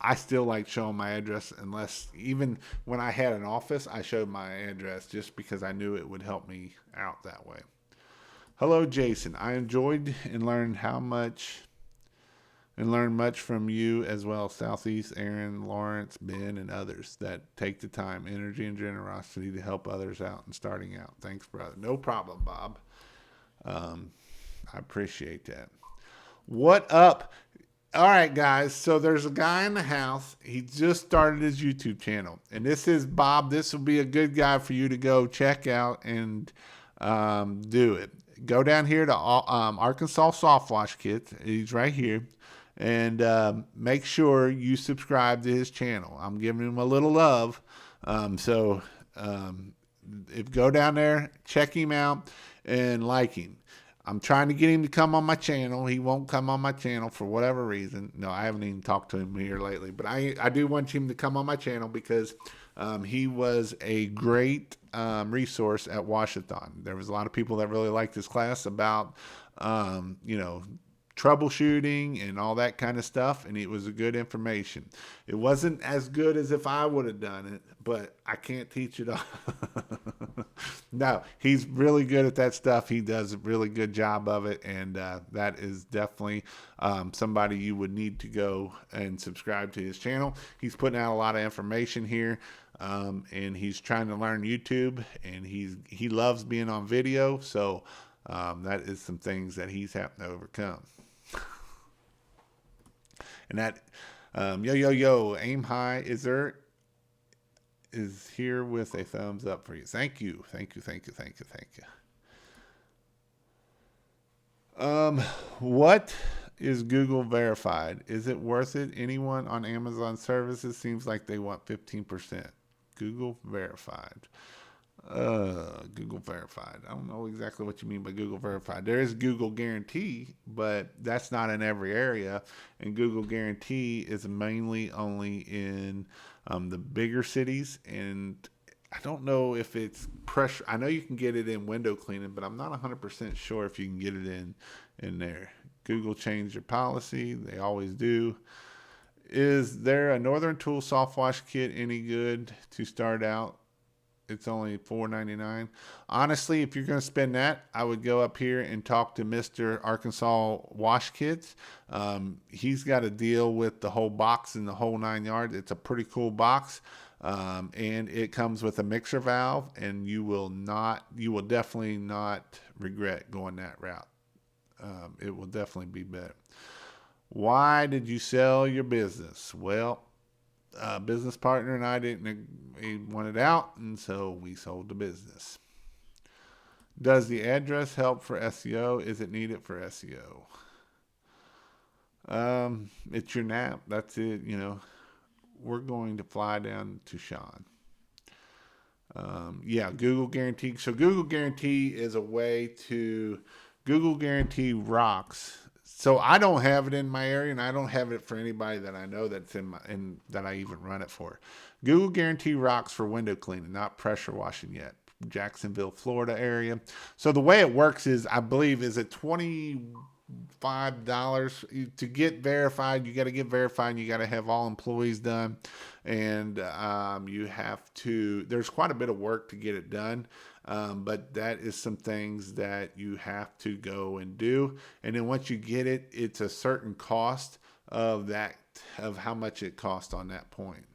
I still like showing my address, unless even when I had an office, I showed my address just because I knew it would help me out that way. Hello, Jason. I enjoyed and learned much from you as well. Southeast, Aaron, Lawrence, Ben, and others that take the time, energy, and generosity to help others out and starting out. Thanks, brother. No problem, Bob. I appreciate that. What up? All right, guys. So there's a guy in the house. He just started his YouTube channel, and this is Bob. This will be a good guy for you to go check out and do it. Go down here to Arkansas Soft Wash Kits. He's right here. And make sure you subscribe to his channel. I'm giving him a little love. If go down there, check him out, and like him. I'm trying to get him to come on my channel. He won't come on my channel for whatever reason. No, I haven't even talked to him here lately. But I do want him to come on my channel because he was a great resource at Washathon. There was a lot of people that really liked this class about, troubleshooting and all that kind of stuff, and it was a good information. It wasn't as good as if I would have done it, but I can't teach it all. No, he's really good at that stuff. He does a really good job of it, and that is definitely somebody you would need to go and subscribe to his channel. He's putting out a lot of information here, and he's trying to learn YouTube, and he loves being on video, so that is some things that he's having to overcome. And that, aim high is here with a thumbs up for you. Thank you. What is Google verified? Is it worth it? Anyone on Amazon services seems like they want 15%. Google verified. Google verified. I don't know exactly what you mean by Google verified. There is Google guarantee, but that's not in every area. And Google guarantee is mainly only in the bigger cities. And I don't know if it's pressure. I know you can get it in window cleaning, but I'm not 100% sure if you can get it in there. Google changed their policy. They always do. Is there a Northern Tool soft wash kit any good to start out? It's only $4.99. Honestly, if you're going to spend that, I would go up here and talk to Mr. Arkansas Wash Kits. He's got a deal with the whole box and the whole 9 yards. It's a pretty cool box, and it comes with a mixer valve, and you will definitely not regret going that route. It will definitely be better. Why did you sell your business? Well, business partner and I he wanted out, and so we sold the business. Does the address help for SEO? Is it needed for SEO? It's your nap. That's it. We're going to fly down to Sean. Google guarantee. So Google guarantee is a way to Google guarantee rocks. So I don't have it in my area, and I don't have it for anybody that I know that's that I even run it for. Google guarantee rocks for window cleaning, not pressure washing yet. Jacksonville, Florida area. So the way it works is, I believe, is it $25 to get verified. You got to get verified. You got to have all employees done, and you have to. There's quite a bit of work to get it done, but that is some things that you have to go and do. And then once you get it, it's a certain cost of that, of how much it costs on that point.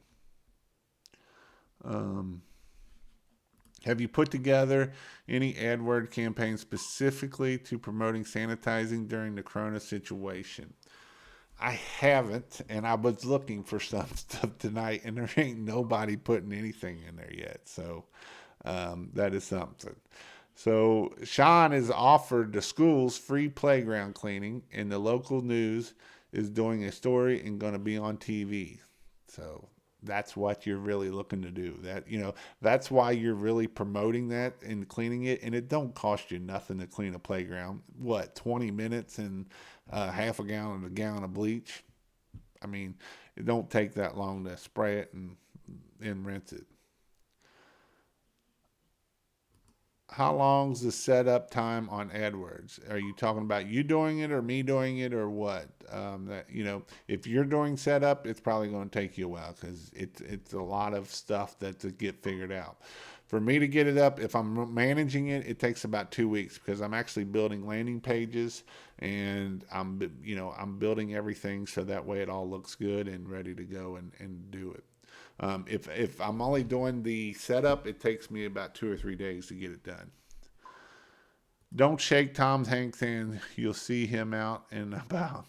Have you put together any AdWord campaign specifically to promoting sanitizing during the Corona situation? I haven't, and I was looking for some stuff tonight, and there ain't nobody putting anything in there yet. So that is something. So Sean has offered the schools free playground cleaning, and the local news is doing a story and going to be on TV. So that's what you're really looking to do. That's why you're really promoting that and cleaning it. And it don't cost you nothing to clean a playground. What, 20 minutes and half a gallon of bleach? I mean, it don't take that long to spray it and rinse it. How long's the setup time on AdWords? Are you talking about you doing it or me doing it or what? If you're doing setup, it's probably going to take you a while because it's a lot of stuff that to get figured out. For me to get it up, if I'm managing it, it takes about 2 weeks because I'm actually building landing pages and I'm building everything so that way it all looks good and ready to go and do it. If I'm only doing the setup, it takes me about 2 or 3 days to get it done. Don't shake Tom Hanks' hand. You'll see him out and about.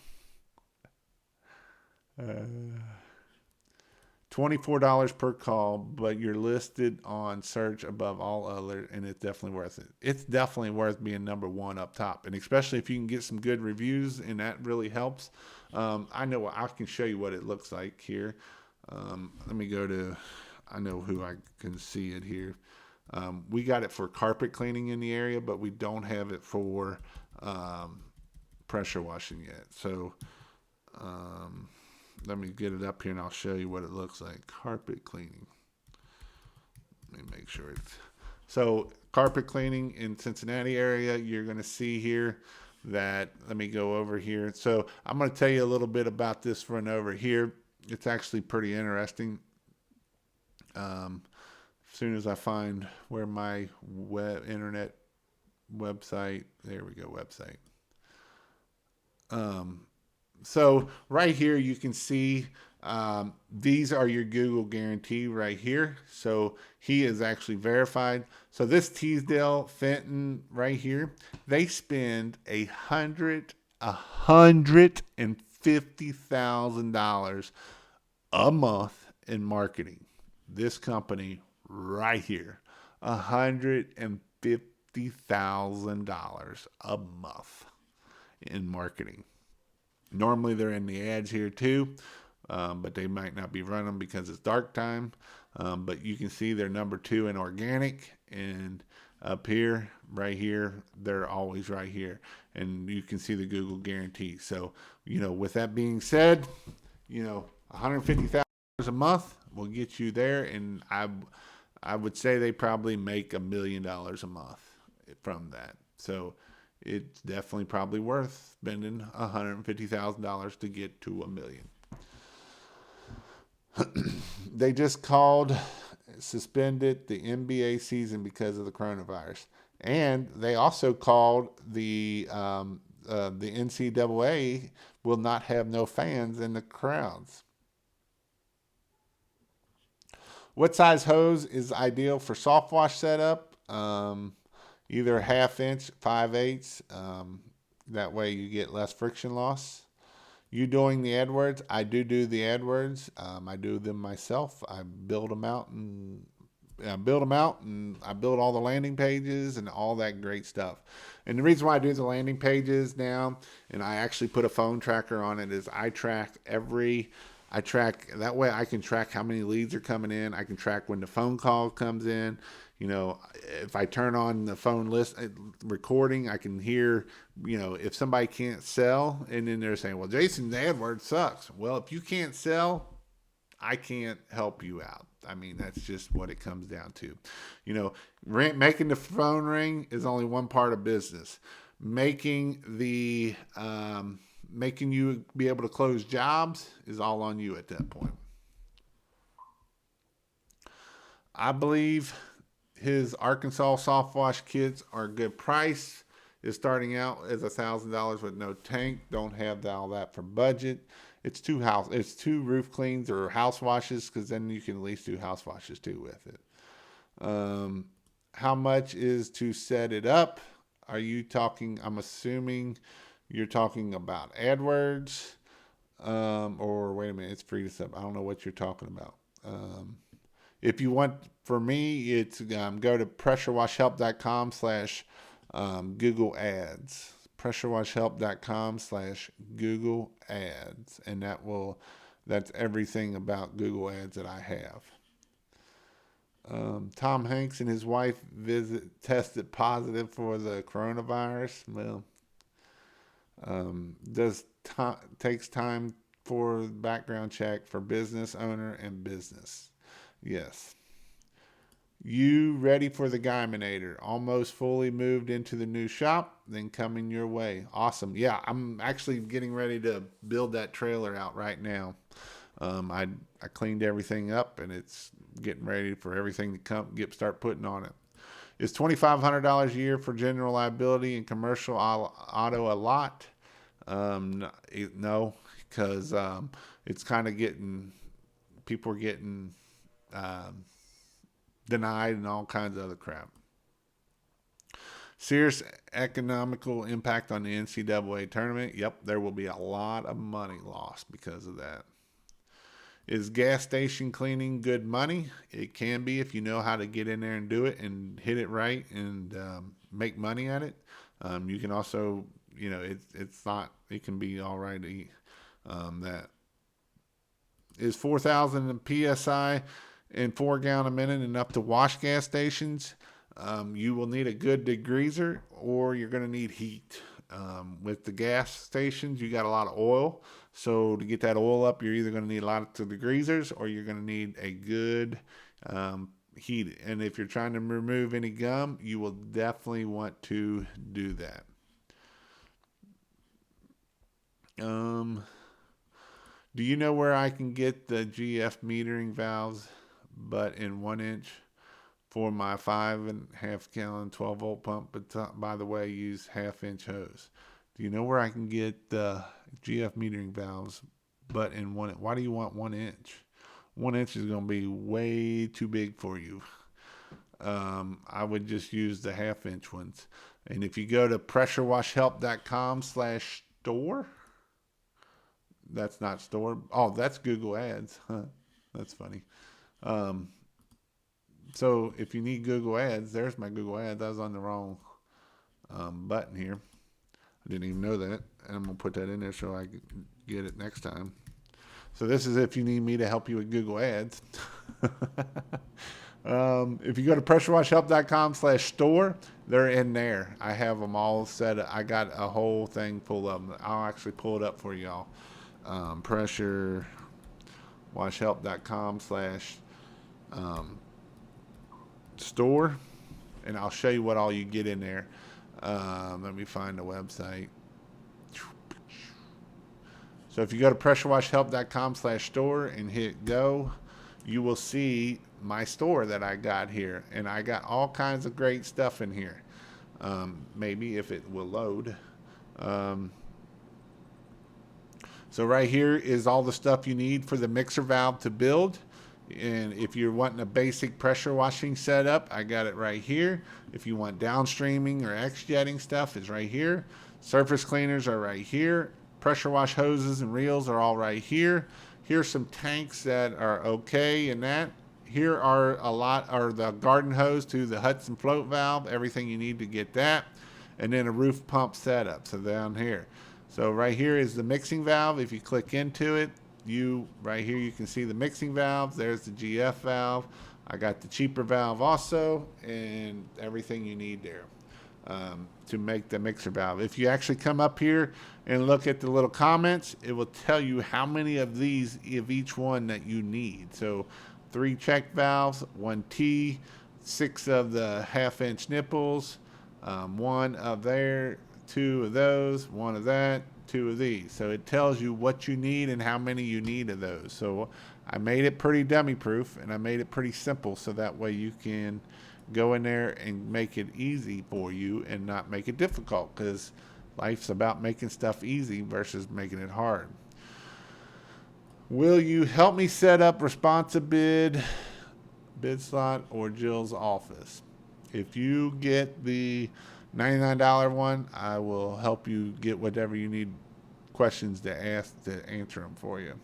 $24 per call, but you're listed on search above all other, and it's definitely worth it. It's definitely worth being number one up top, and especially if you can get some good reviews, and that really helps. I can show you what it looks like here. Let me go to, I know who I can see it here. We got it for carpet cleaning in the area, but we don't have it for pressure washing yet. So let me get it up here and I'll show you what it looks like. Carpet cleaning. Let me make sure it's, so carpet cleaning in Cincinnati area, you're going to see here that, let me go over here. So I'm going to tell you a little bit about this run over here. It's actually pretty interesting. As soon as I find where my internet website, there we go, website. So right here you can see these are your Google guarantee right here. So he is actually verified. So this Teasdale Fenton right here, they spend $150,000 a month in marketing. This company right here, $150,000 a month in marketing. Normally they're in the ads here too, but they might not be running because it's dark time. But you can see they're number 2 in organic, and up here, right here, they're always right here. And you can see the Google guarantee. So, with that being said, $150,000 a month will get you there. And I would say they probably make $1 million a month from that. So it's definitely probably worth spending $150,000 to get to $1 million. They just suspended the NBA season because of the coronavirus, and they also called the NCAA will not have no fans in the crowds. What size hose is ideal for soft wash setup? Either a 1/2 inch, 5/8. That way you get less friction loss. You doing the AdWords? I do the AdWords. I do them myself. I build them out and I build all the landing pages and all that great stuff. And the reason why I do the landing pages now, and I actually put a phone tracker on it, is that way I can track how many leads are coming in. I can track when the phone call comes in. If I turn on the phone list recording, I can hear, if somebody can't sell, and then they're saying, well, Jason, the AdWords sucks. Well, if you can't sell, I can't help you out. I mean, that's just what it comes down to. You know, making the phone ring is only one part of business. Making you be able to close jobs is all on you at that point. I believe his Arkansas soft wash kits are a good price. Is starting out as $1,000 with no tank. Don't have all that for budget. It's two roof cleans or house washes, because then you can at least do house washes too with it. How much is to set it up? Are you talking? I'm assuming you're talking about AdWords, or wait a minute, it's free to sub. I don't know what you're talking about. If you want, for me, it's go to pressurewashhelp.com slash Google Ads. pressurewashhelp.com slash Google Ads. And that's everything about Google Ads that I have. Tom Hanks and his wife tested positive for the coronavirus. Well, takes time for background check for business owner and business. Yes. You ready for the Guyminator? Almost fully moved into the new shop, then coming your way. Awesome. Yeah, I'm actually getting ready to build that trailer out right now. I cleaned everything up, and it's getting ready for everything to start putting on it. Is $2,500 a year for general liability and commercial auto a lot? No, because it's kind of people are getting denied and all kinds of other crap. Serious economical impact on the NCAA tournament. Yep, there will be a lot of money lost because of that. Is gas station cleaning good money? It can be if you know how to get in there and do it and hit it right and make money at it. You can also, it can be all right. That is 4,000 PSI and 4 gallon a minute enough to wash gas stations. You will need a good degreaser, or you're going to need heat. With the gas stations, you got a lot of oil. So to get that oil up, you're either going to need a lot of degreasers, or you're going to need a good heat. And if you're trying to remove any gum, you will definitely want to do that. Do you know where I can get the GF metering valves, but in 1 inch, for my 5.5 gallon 12 volt pump? But by the way, use 1/2 inch hose. Do you know where I can get the GF metering valves, but in 1 inch? Why do you want 1 inch? 1 inch is going to be way too big for you. I would just use the 1/2 inch ones. And if you go to pressurewashhelp.com/store, that's not store. Oh, that's Google Ads. Huh. That's funny. So if you need Google Ads, there's my Google Ads. I was on the wrong button here. I didn't even know that. And I'm going to put that in there so I can get it next time. So this is if you need me to help you with Google Ads. If you go to pressurewashhelp.com/store, they're in there. I have them all set up. I got a whole thing full of them. I'll actually pull it up for y'all. pressurewashhelp.com/store, and I'll show you what all you get in there. Let me find the website. So if you go to pressurewashhelp.com/store and hit go, you will see my store that I got here, and I got all kinds of great stuff in here. Maybe if it will load. So right here is all the stuff you need for the mixer valve to build. And if you're wanting a basic pressure washing setup, I got it right here. If you want downstreaming or X-jetting stuff, it's right here. Surface cleaners are right here. Pressure wash hoses and reels are all right here. Here's some tanks that are okay in that. Here are the garden hose to the Hudson float valve, everything you need to get that. And then a roof pump setup, so down here. So right here is the mixing valve. If you click into it, right here you can see the mixing valve. There's the GF valve. I got the cheaper valve also, and everything you need there. to make the mixer valve. If you actually come up here and look at the little comments, it will tell you how many of these of each one that you need. So 3 check valves, 1 T, 6 of the 1/2 inch nipples, 1 of there, 2 of those, 1 of that, 2 of these. So it tells you what you need and how many you need of those. So I made it pretty dummy proof, and I made it pretty simple so that way you can go in there and make it easy for you and not make it difficult, because life's about making stuff easy versus making it hard. Will you help me set up responsive bid slot, or Jill's office? If you get the $99 one, I will help you get whatever you need questions to ask to answer them for you.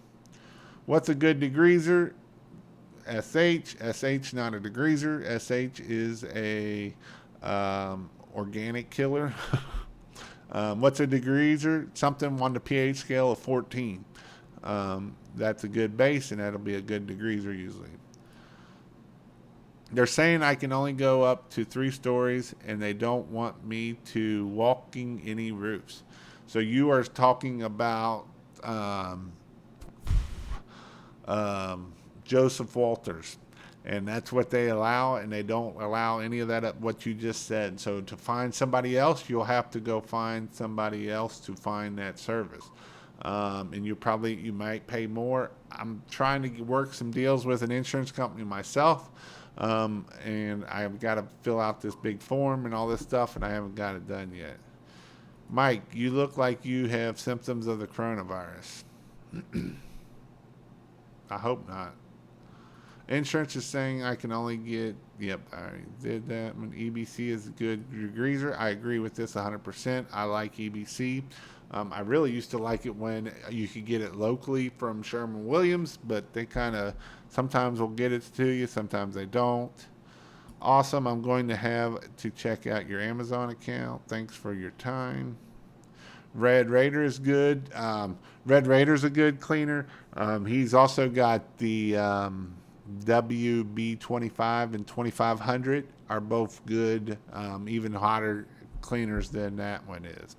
What's a good degreaser? SH, not a degreaser. SH is a organic killer. What's a degreaser? Something on the pH scale of 14. That's a good base, and that'll be a good degreaser usually. They're saying I can only go up to 3 stories, and they don't want me to walking any roofs. So you are talking about Joseph Walters, and that's what they allow, and they don't allow any of that up what you just said. So to find somebody else, you'll have to go find somebody else to find that service, and you might pay more. I'm trying to work some deals with an insurance company myself, and I've got to fill out this big form and all this stuff, and I haven't got it done yet. Mike, you look like you have symptoms of the coronavirus. I hope not. Insurance is saying I can only get, yep, I did that. When EBC is a good degreaser, I agree with this 100%. I like EBC. I really used to like it when you could get it locally from Sherwin-Williams, but they kind of sometimes will get it to you, sometimes they don't. Awesome. I'm going to have to check out your Amazon account. Thanks for your time. Red Raider is good. Red Raider's a good cleaner. He's also got the WB25 and 2500 are both good, even hotter cleaners than that one is.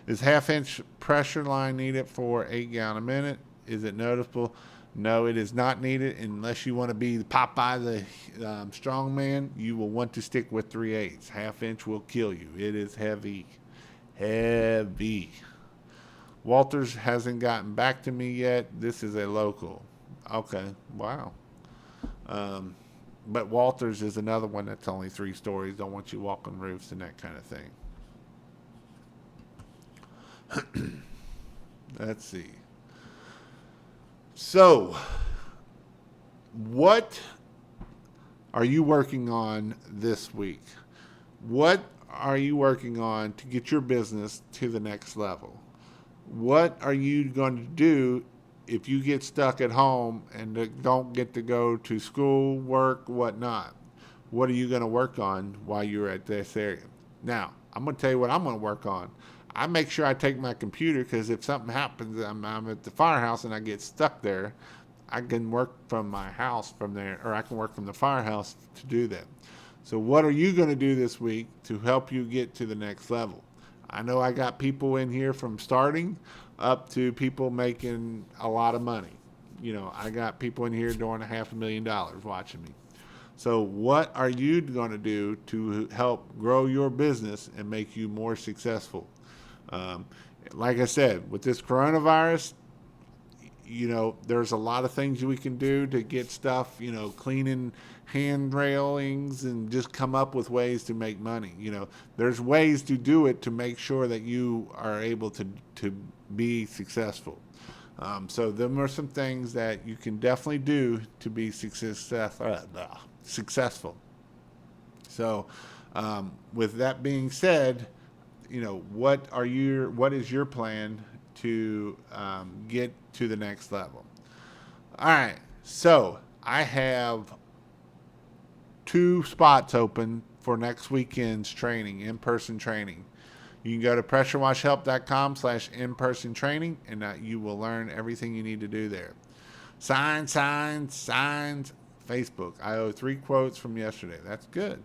Is 1/2 inch pressure line needed for 8 gallon a minute? Is it noticeable? No, it is not needed unless you want to be Popeye the strongman. You will want to stick with 3/8. 1/2 inch will kill you. It is heavy. Heavy. Walters hasn't gotten back to me yet. This is a local. Okay. Wow. But Walters is another one that's only 3 stories. Don't want you walking roofs and that kind of thing. Let's see. So, what are you working on this week? What are you working on to get your business to the next level? What are you going to do if you get stuck at home and don't get to go to school, work, whatnot? What are you going to work on while you're at this area? Now, I'm going to tell you what I'm going to work on. I make sure I take my computer, because if something happens, I'm at the firehouse and I get stuck there, I can work from my house from there, or I can work from the firehouse to do that. So what are you going to do this week to help you get to the next level? I know I got people in here from starting up to people making a lot of money. You know, I got people in here doing $500,000 watching me. So what are you going to do to help grow your business and make you more successful? Like I said, with this coronavirus, you know, there's a lot of things we can do to get stuff, you know, cleaning hand railings, and just come up with ways to make money. You know, there's ways to do it to make sure that you are able to be successful. So there are some things that you can definitely do to be successful. So with that being said, you know, what is your plan to get to the next level? All right, so I have 2 spots open for next weekend's training, in-person training. You can go to pressurewashhelp.com/in-person training, and you will learn everything you need to do there. Signs. Facebook. I owe 3 quotes from yesterday. That's good.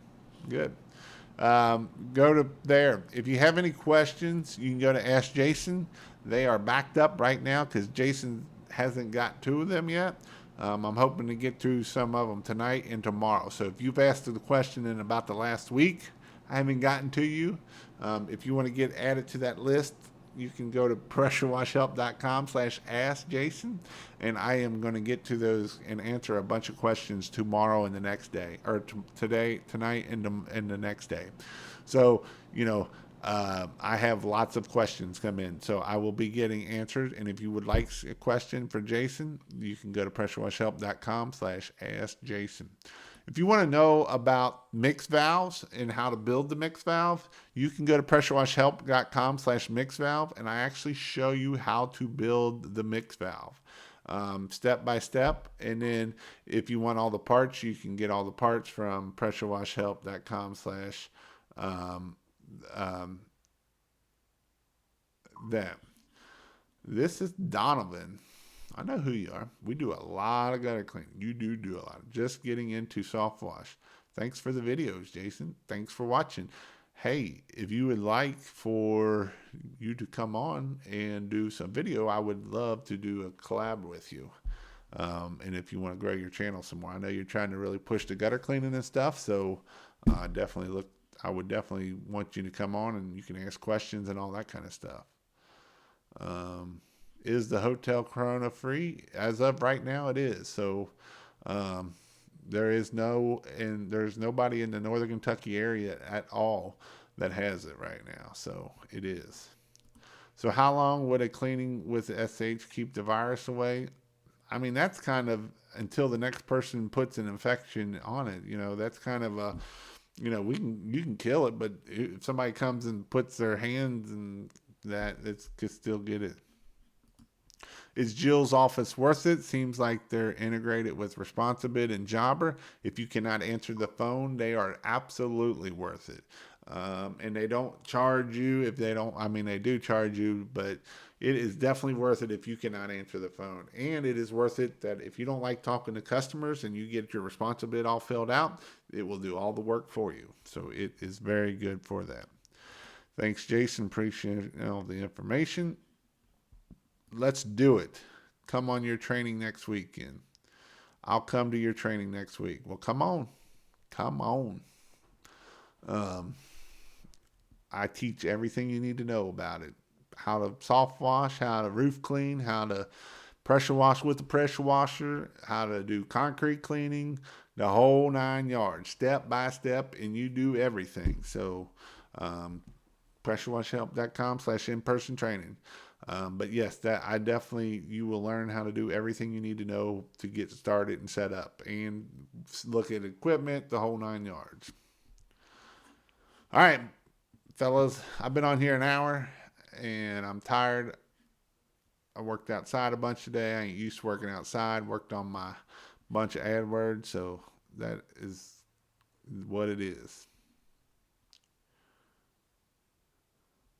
Go to there. If you have any questions, you can go to Ask Jason. They are backed up right now because Jason hasn't got two of them yet. I'm hoping to get through some of them tonight and tomorrow. So if you've asked the question in about the last week, I haven't gotten to you. If you want to get added to that list, you can go to pressurewashhelp.com/ask Jason, and I am going to get to those and answer a bunch of questions tomorrow and the next day, or today, tonight, and the next day. So, I have lots of questions come in, so I will be getting answered. And if you would like a question for Jason, you can go to pressurewashhelp.com/ask Jason. If you want to know about mixed valves and how to build the mixed valve, you can go to pressurewashhelp.com/mixed valve, and I actually show you how to build the mixed valve step by step. And then if you want all the parts, you can get all the parts from pressurewashhelp.com/that. This is Donovan. I know who you are. We do a lot of gutter cleaning. You do a lot. Just getting into soft wash. Thanks for the videos, Jason. Thanks for watching. Hey, if you would like for you to come on and do some video, I would love to do a collab with you. And if you want to grow your channel some more, I know you're trying to really push the gutter cleaning and stuff. So I would definitely want you to come on and you can ask questions and all that kind of stuff. Is the hotel Corona free? As of right now, it is. So there's nobody in the Northern Kentucky area at all that has it right now. So it is. So how long would a cleaning with SH keep the virus away? I mean, that's kind of until the next person puts an infection on it. That's kind of a, you can kill it, but if somebody comes and puts their hands and that, it could still get it. Is Jill's office worth it? Seems like they're integrated with Responsibid and Jobber. If you cannot answer the phone, they are absolutely worth it. And they don't charge you if they don't. I mean, they do charge you, but it is definitely worth it if you cannot answer the phone. And it is worth it that if you don't like talking to customers and you get your Responsibid all filled out, it will do all the work for you. So it is very good for that. Thanks, Jason. Appreciate all the information. Let's do it. Come on your training next weekend. I'll come to your training next week. Well, come on. I teach everything you need to know about it. How to soft wash, how to roof clean, how to pressure wash with the pressure washer, how to do concrete cleaning, the whole 9 yards, step by step, and you do everything. So, pressurewashhelp.com/in-person training. But yes, you will learn how to do everything you need to know to get started and set up and look at equipment, the whole 9 yards. All right, fellas, I've been on here an hour and I'm tired. I worked outside a bunch today. I ain't used to working outside. Worked on my bunch of AdWords, so that is what it is.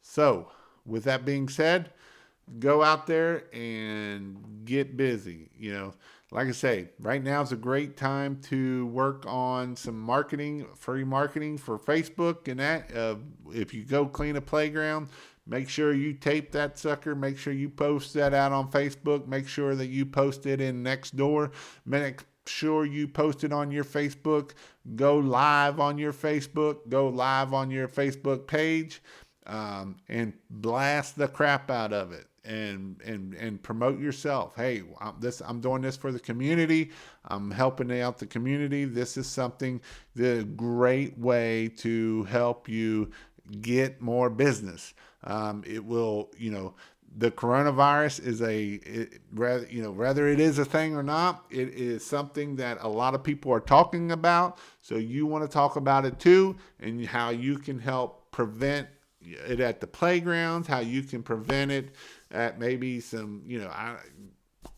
So, with that being said, go out there and get busy. Like I say, right now is a great time to work on some marketing, free marketing for Facebook and that. If you go clean a playground, make sure you tape that sucker. Make sure you post that out on Facebook. Make sure that you post it in Nextdoor. Make sure you post it on your Facebook. Go live on your Facebook. Go live on your Facebook page. And blast the crap out of it and promote yourself. Hey, I'm doing this for the community. I'm helping out the community. This is the great way to help you get more business. It will, the coronavirus is whether it is a thing or not, it is something that a lot of people are talking about. So you want to talk about it too, and how you can help prevent it at the playgrounds, how you can prevent it at maybe some,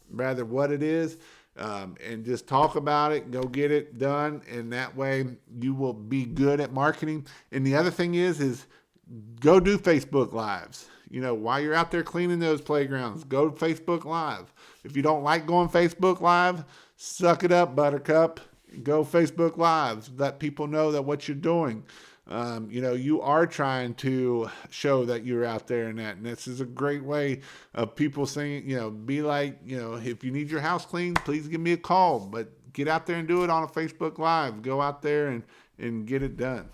rather what it is, and just talk about it, go get it done, and that way you will be good at marketing. And the other thing is go do Facebook Lives. While you're out there cleaning those playgrounds, go to Facebook Live. If you don't like going Facebook Live, suck it up, Buttercup. Go Facebook Live. Let people know that what you're doing. you are trying to show that you're out there and that. And this is a great way of people saying, be like, if you need your house cleaned, please give me a call. But get out there and do it on a Facebook Live. Go out there and get it done.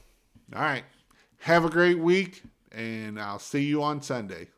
All right. Have a great week, and I'll see you on Sunday.